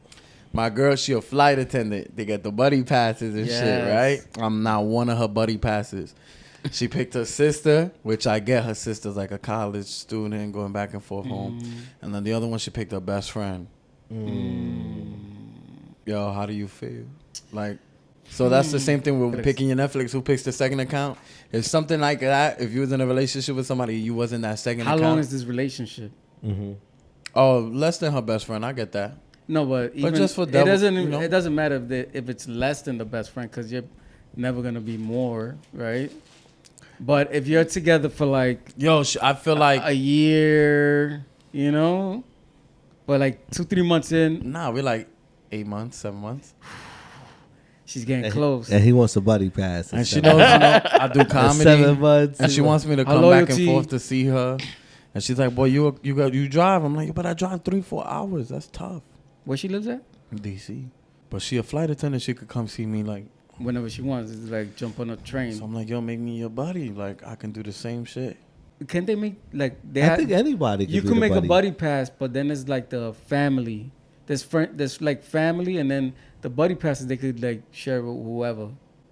My girl, she a flight attendant. They get the buddy passes and shit, Yes. right? I'm not one of her buddy passes. She picked her sister, which I get. Her sister's like a college student going back and forth home. And then the other one, she picked her best friend. Yo, how do you feel? Like, so that's the same thing with picking your Netflix. Who picks the second account? If something like that, if you was in a relationship with somebody, you wasn't that second How account. long is this relationship? Oh, less than her best friend. I get that. No, but even just for it double, doesn't. you know? It doesn't matter if it's less than the best friend because you're never gonna be more, right? But if you're together for like Yo, I feel like a year, you know, but like 2-3 months in, nah, we're like 8 months, 7 months. she's getting close. And he wants a buddy pass. And she knows, I do comedy. 7 months. And she wants me to Her come back and loyalty. forth to see her. And she's like, boy, you drive. I'm like, but I drive 3-4 hours. That's tough. Where she lives at? In DC. But she a flight attendant. She could come see me like. Whenever she wants, it's like jump on a train. So I'm like, yo, make me your buddy. Like, I can do the same shit. Can they make like they I have? think anybody can You be can the make buddy. a buddy pass, but then it's like the family. There's like family, and then the buddy passes they could like share with whoever.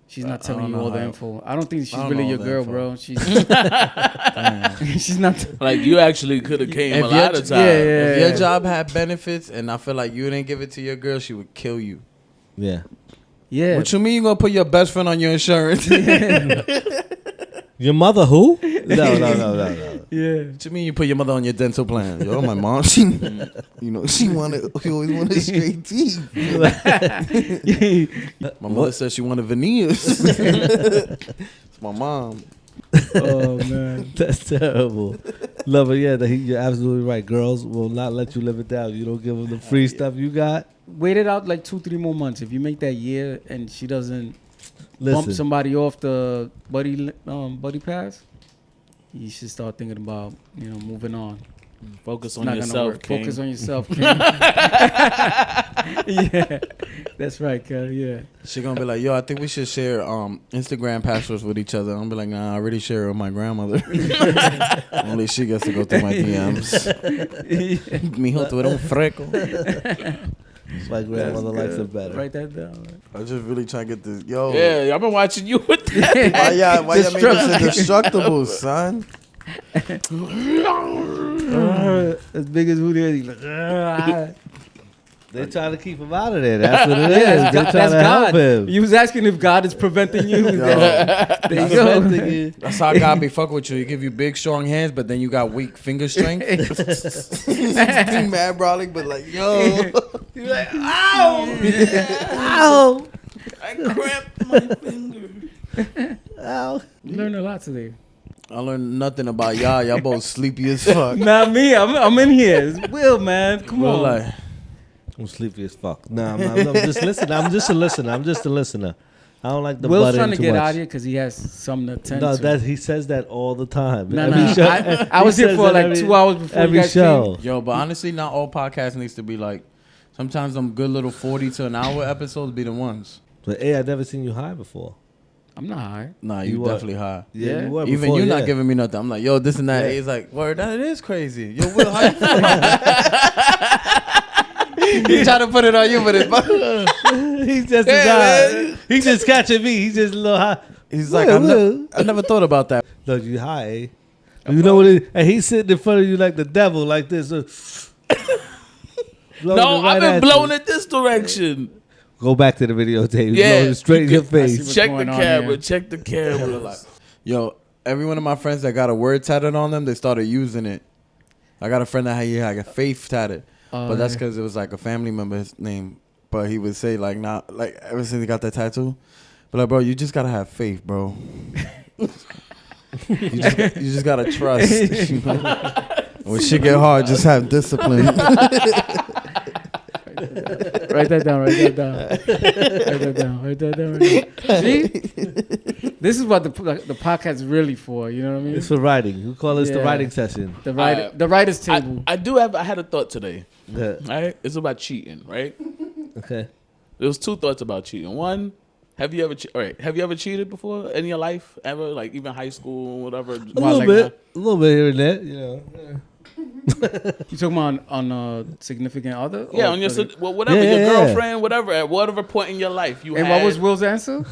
She's not I telling don't you know all the how- info. I don't think she's I don't really know your all the girl, info. bro. She's she's not. Like, you actually could have came If a lot your- of times. yeah. If your job had benefits and I feel like you didn't give it to your girl, she would kill you. Yeah. Yeah. What you mean you gonna put your best friend on your insurance? Your mother who? No. Yeah. What you mean you put your mother on your dental plan? Yo, my mom, she always wanted straight teeth. My mother said she wanted veneers. It's my mom. Oh man. That's terrible. No, but yeah, you're absolutely right. Girls will not let you live it down. You don't give them the free stuff you got. Wait it out like 2-3 more months. If you make that year and she doesn't bump Listen, somebody off the buddy pass, you should start thinking about moving on. Focus It's on not gonna yourself, work. King. Focus on yourself, King. Yeah, that's right, Kel. Yeah. She gonna be like, yo, I think we should share Instagram passwords with each other. I'm be like, nah, I already share it with my grandmother. Only she gets to go through my DMs. Mijo, tú eres un freco. my grandmother likes it better. Write that down. I just really try to get this. Yo, Yeah, I've been watching you with that. why y'all make this indestructible, son? As big as Julio is, he's like, They trying to keep him out of there. That's what it is. yeah, They trying that's to help God. him. You was asking if God is preventing you. There you go. That's how God be fuck with you. He give you big, strong hands, but then you got weak finger strength. Being mad, brawling, but like, yo. You're like, ow! Ow! I cramped my finger. Ow! You learned a lot today. I learned nothing about y'all. Y'all both sleepy as fuck. Not me. I'm in here. It's Will, man. Come Real on. life. I'm sleepy as fuck. Nah, I'm just listening. I'm just a listener. I don't like the Will's butt trying in to too get much. out of here because he has something to attend No, to. that he says that all the time. No, Every no. show- I was he here says for that like every- 2 hours before every you guys show. Yo, but honestly, not all podcasts needs to be like, sometimes them good little 40 to an hour episodes be the ones. But hey, I've never seen you high before. I'm not high. Nah, You you what? definitely high. Yeah. you were Even before, you yeah. not giving me nothing. I'm like, yo, this and that. Yeah. He's like, word, that it is crazy. Yo, Will, how you feeling? He tried to put it on you, but it's He's just a guy. He's just catching me. He's just a little high. he's like, I never thought about that. Look, you high, eh? You know what it is? And he's sitting in front of you like the devil, like this. No, I've been blown in this direction. Go back to the videotape. Yeah. Blow it straight in your what's face. Check the going on camera. here. Check the camera. Yo, every one of my friends that got a word tatted on them, they started using it. I got a friend that had a faith tatted, but that's because it was like a family member's name. But he would say like, not like ever since he got that tattoo, but like, bro, you just gotta have faith, bro. you just gotta trust. You know? When shit get hard, just have discipline. Write that down. Write that down. See, this is what the podcast is really for. You know what I mean? It's for writing. We call this the Yeah. writing session. The writer's table. I had a thought today. Yeah. Right? It's about cheating, right? Okay. There was two thoughts about cheating. One, have you ever cheated before in your life? Ever? Like even high school, whatever? A little bit here and there, you know. Yeah. You talking about on a significant other? Yeah, Or- on your whatever, Yeah, your yeah. girlfriend, whatever, at whatever point in your life you And had. what was Will's answer?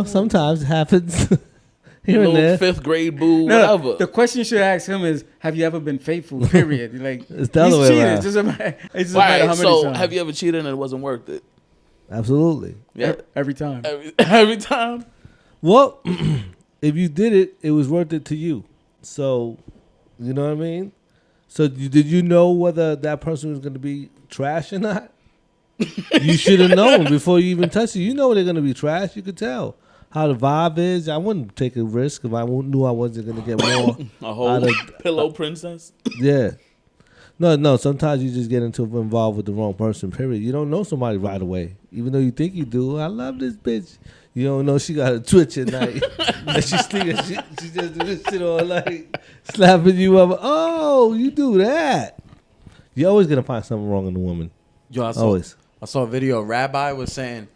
Sometimes it happens here little and there. fifth grade boo, No, whatever. the question you should ask him is, have you ever been faithful? Period. Like It's the other way cheated. around. It's just a matter how Right, many so times. have you ever cheated and it wasn't worth it? Absolutely. Yeah, Every time. every time. Well, if you did it, it was worth it to you. So, you know what I mean? So did you know whether that person was going to be trash or not? You should have known before you even touched it. You know they're going to be trash. You could tell how the vibe is. I wouldn't take a risk if I knew I wasn't going to get more. A whole out of- pillow princess. Yeah. No. Sometimes you just get involved with the wrong person. Period. You don't know somebody right away, even though you think you do. I love this bitch. You don't know she got a twitch at night, and she's thinking she just do this shit all night, slapping you up. Oh, you do that. You're always gonna find something wrong in the woman. Yo, Always. I saw a video. A rabbi was saying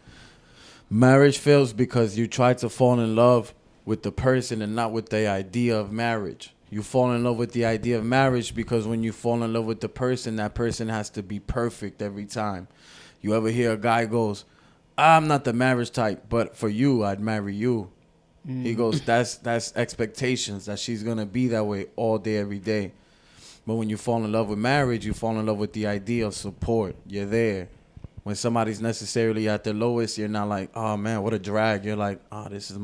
marriage fails because you try to fall in love with the person and not with the idea of marriage. You fall in love with the idea of marriage because when you fall in love with the person, that person has to be perfect every time. You ever hear a guy goes, I'm not the marriage type, but for you, I'd marry you. He goes, that's expectations, that she's going to be that way all day, every day. But when you fall in love with marriage, you fall in love with the idea of support. You're there. When somebody's necessarily at their lowest, you're not like, oh, man, what a drag. You're like, oh, this is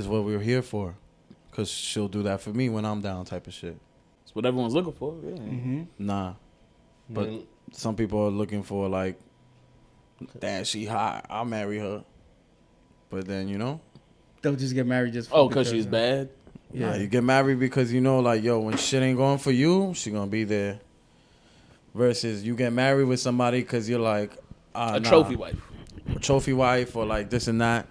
what we were here for. Because she'll do that for me when I'm down type of shit. That's what everyone's looking for. Yeah. Mm-hmm. Nah. But some people are looking for like, damn, she hot. I'll marry her. But then, They'll just get married just Because she's bad. nah, you get married because like, yo, when shit ain't going for you, she gonna be there. Versus you get married with somebody because you're like, A trophy wife. a trophy wife or like this and that.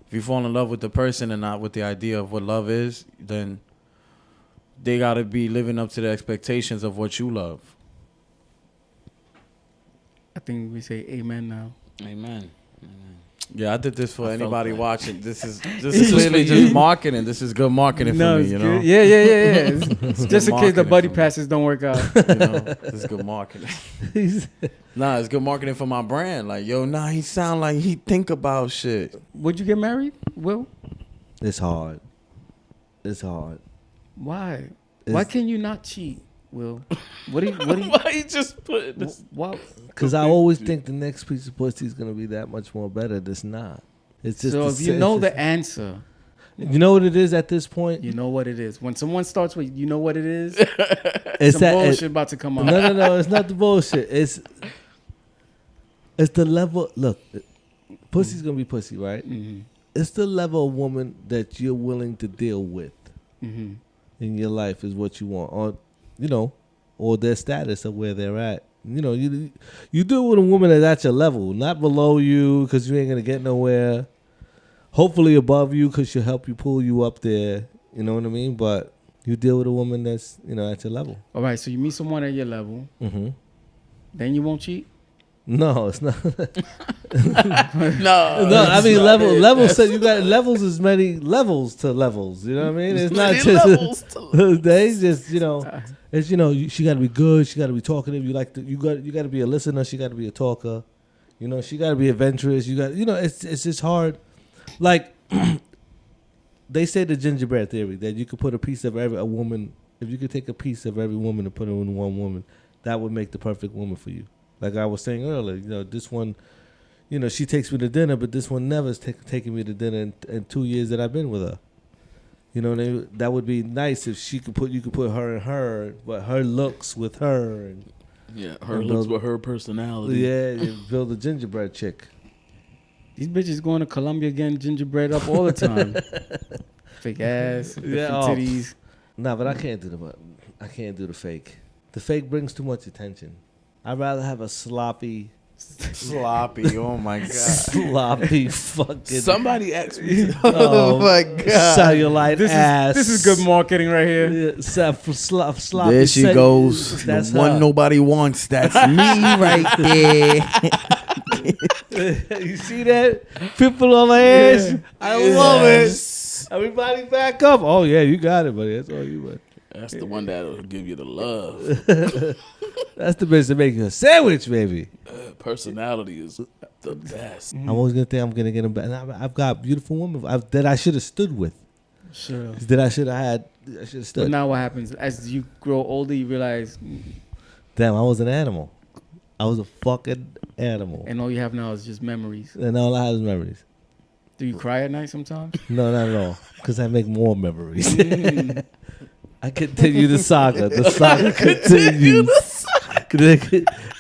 If you fall in love with the person and not with the idea of what love is, then they gotta be living up to the expectations of what you love. I think we say amen now. Amen. Yeah, I did this for I felt anybody that. watching. This is clearly just marketing. This is good marketing for me, it's you know. good. Yeah. It's just in case the marketing buddy for me. passes don't work out. This is good marketing. Nah, it's good marketing for my brand. Like, yo, he sound like he think about shit. Would you get married, Will? It's hard. Why? Why can you not cheat, Will? What do you? Why you just put this? What? Because I always think the next piece of pussy is gonna be that much more better. It's not. It's just. So if you know the answer, you know what it is at this point. you know what it is. When someone starts with, you know what it is. It's some that. bullshit about to come out. No. It's not the bullshit. It's the level. Look, pussy's gonna be pussy, right? Mm-hmm. It's the level of woman that you're willing to deal with Mm-hmm. in your life is what you want, or their status of where they're at. You do it with a woman that's at your level, not below you, because you ain't gonna get nowhere. Hopefully above you, because she'll help you pull you up there. You know what I mean? But you deal with a woman that's at your level. All right. So you meet someone at your level, Mm-hmm. then you won't cheat. No, it's not. No, No, I mean levels. So you got levels as many levels to levels. You know what I mean? It's not just they just it's she got to be good. She got to be talkative. You got to be a listener. She got to be a talker. She got to be adventurous. You got it's just hard. Like they say the gingerbread theory that you could put a piece of a woman. If you could take a piece of every woman and put it in one woman, that would make the perfect woman for you. Like I was saying earlier, this one, she takes me to dinner, but this one never's taken me to dinner in 2 years that I've been with her. That would be nice if you could put her in her, but her looks with her. And, her looks with her personality. Yeah, you build a gingerbread chick. These bitches going to Colombia getting gingerbread up all the time. Fake ass, titties. Nah, but I can't do the fake. The fake brings too much attention. I'd rather have a sloppy. Oh my god. Sloppy fucking. Somebody asked me. Oh my god. Cellulite ass. This is good marketing right here. Yeah, sloppy. There she goes. That's the one her. nobody wants. That's me right there. You see that? People on my ass. Yeah. I love it. Everybody back up. Oh yeah, you got it, buddy. That's all you want. That's the one that'll give you the love. That's the best to make you a sandwich, baby. Personality is the best. I'm always gonna think I'm gonna get them back. And I've got beautiful women that I should have stood with. Sure. That I should have But stood. now what happens? As you grow older, you realize, Damn, I was an animal. I was a fucking animal. and all you have now is just memories. And all I have is memories. Do you cry at night sometimes? No, not at all. Because I make more memories. I continue the saga. The saga continues.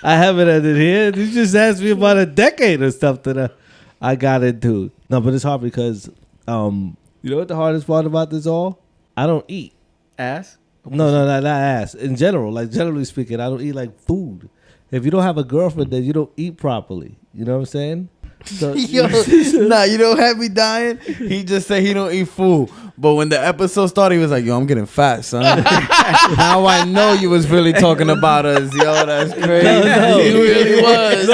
I haven't ended here. You just asked me about a decade or stuff that I got into. No, but it's hard because, you know what the hardest part about this all? I don't eat. Ass? No, not ass. In general, like generally speaking, I don't eat like food. If you don't have a girlfriend, then you don't eat properly. You know what I'm saying? So, Yo, nah, you don't have me dying. He just said he don't eat food. But when the episode started, he was like, yo, I'm getting fat, son. Now I know you was really talking about us. Yo, that's crazy. No. He really was.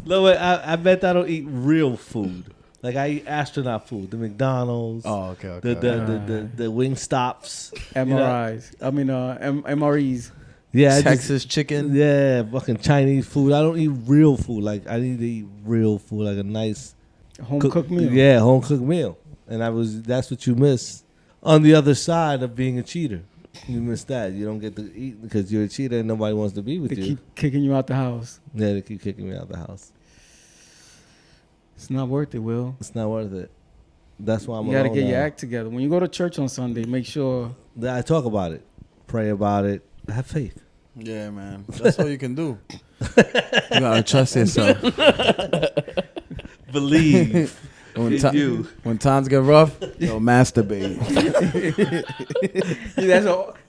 No, wait, I bet I don't eat real food. Like I eat astronaut food, the McDonald's, Oh, okay. the wing stops, MRIs. I mean, MREs. yeah, Texas chicken. yeah, fucking Chinese food. I don't eat real food. Like I need to eat real food, like a nice Home cooked meal. Yeah, home cooked meal. And that's what you miss on the other side of being a cheater. You miss that. You don't get to eat because you're a cheater and nobody wants to be with They you. keep kicking you out the house. Yeah, they keep kicking me out the house. It's not worth it, Will. It's not worth it. That's why I'm You got to alone get your now. act together. When you go to church on Sunday, make sure. I talk about it, pray about it, have faith. Yeah, man. That's all you can do. You gotta trust yourself. Believe. When, in you. when times get rough, yo, masturbate. Yeah,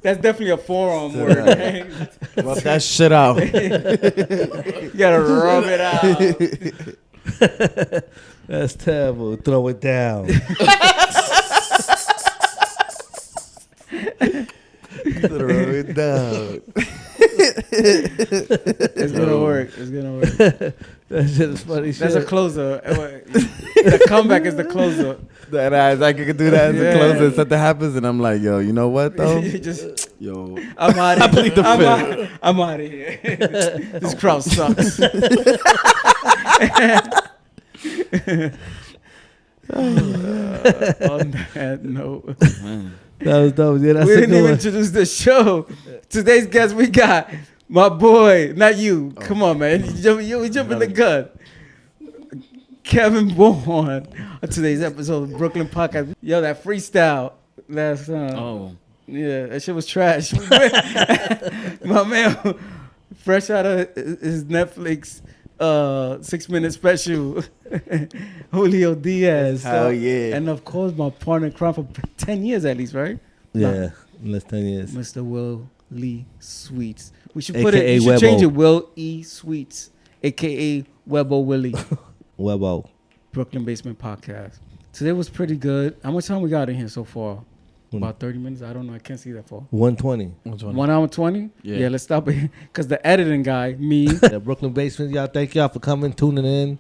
that's definitely a forearm word. Right? Rub that shit out. You gotta rub it out. That's terrible. Throw it down. Throw it down. It's gonna work. It's gonna work. That shit is funny. That's shit. a closer. The comeback is the closer. That ass, I could do that as Yeah. a closer. Something happens, and I'm like, yo, you know what though? You just, Yo, I'm out I of plead here. the fifth. I'm out of here. This crowd sucks. On that note, That was dope. Yeah, that's we a didn't good even one. introduce the show. Today's guest, we got my boy, not you. Come on, man. You jumping the gun. Kevin Bourne on today's episode of Brooklyn Podcast. Yo, that freestyle last time. Oh, Yeah, that shit was trash. My man, fresh out of his Netflix 6-minute special, Julio Diaz. Hell yeah. And of course, my partner in crime for 10 years at least, right? Yeah, in less 10 years. Mr. Will Lee Sweets. We should AKA you should change Webbo. it, Will E. Sweets, aka Webbo Willie. Webbo. Brooklyn Basement Podcast. Today was pretty good. How much time we got in here so far? About 30 minutes. I don't know. I can't see that far. 120. 1 hour 20. Yeah. Yeah. Let's stop it. Cause the editing guy, me. The Brooklyn Basement, y'all. Thank y'all for coming, tuning in.